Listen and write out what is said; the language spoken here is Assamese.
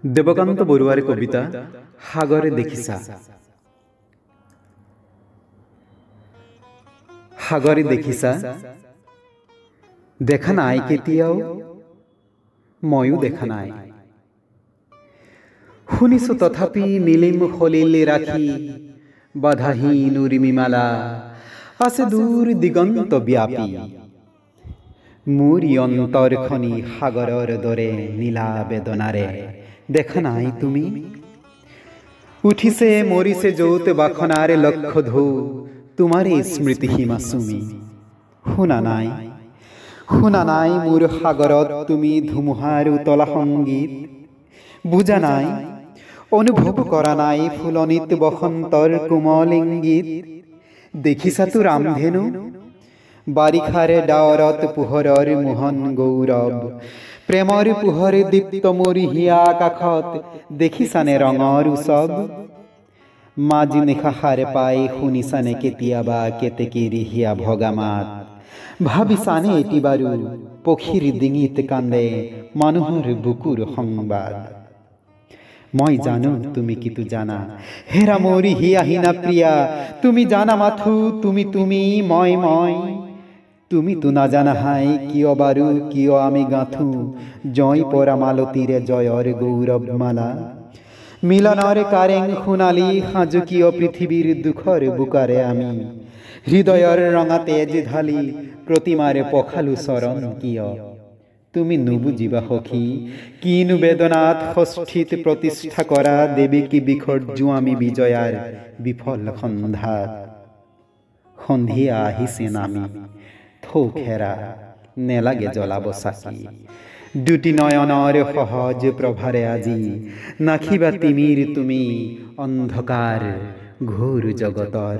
দেবকান্ত বৰুৱাৰ কবিতা সাগৰে দেখিছা। সাগৰে দেখিছা, দেখা নাই কেতিয়াও, ময়ো দেখা নাই। শুনিছো তথাপি নীলিম সলিল ৰাখি, বাধাহীন উৰ্মিমালা আছে দূৰ দিগন্ত ব্যাপী। মোৰ অন্তৰখনি সাগৰৰ দৰে নীলা বেদনাৰে দেখা নাই তুমি। উঠিছে মৰিছে য'ত বাসনাৰে লক্ষ্য ঢৌ, তোমাৰে স্মৃতি সীমা চুমি। শুনা নাই মোৰ সাগৰত তুমি ধুমুহাৰ উতলা সংগীত। বুজা নাই, অনুভৱ কৰা নাই ফুলনিত বসন্তৰ কোমল ইংগিত। দেখিছাতো ৰামধেনু, বাৰিষাৰ ডাৱৰত পোহৰৰ মোহন গৌৰৱ। প্ৰেমৰ পোহৰ দীপ্ত মোৰ হিয়া আকাশত, দেখিছানে ৰঙৰ উৎসৱ। মাজি নিশা সাৰ পাই শুনিছানে কেতিয়াবা কেতেকীৰ হিয়া ভগা মাত। ভাবিছানে এটি বাৰু পক্ষীৰ ডিঙিত কান্দে মানুহৰ বুকুৰ সংবাদ। মই জানো তুমি কিটো জানা, হেৰা মোৰ হিয়াহীনা প্ৰিয়া। তুমি জানা মাথো তুমি মই। তুমিতো নাজানা হাই কিয় বাৰু, কিয় আমি গাঁথো জয় পৰা মালতীৰে জয়ৰ গৌৰৱ মালা। মিলনৰ কাৰেং সোণালী সাজু কিয় পৃথিৱীৰ দুখৰ বোকাৰে আমি। হৃদয়ৰ ৰঙা তেজ ঢালি প্ৰতিমাৰে পখালো চৰণ কিয়। তুমি নুবুজিবা সখী, কিনো বেদনাত ষষ্ঠীত প্ৰতিষ্ঠা কৰা দেৱীকী বিসৰ্জুৱামী বিজয়াৰ বিফল সন্ধাত। সন্ধিয়া আহিছে নামি, থৌ খেৰা নেলাগে জ্বলাব চাকি। দুটি নয়নৰ সহজ প্ৰভাৰে আজি নাখিবা তিমিৰ তুমি অন্ধকাৰ ঘোৰ জগতৰ।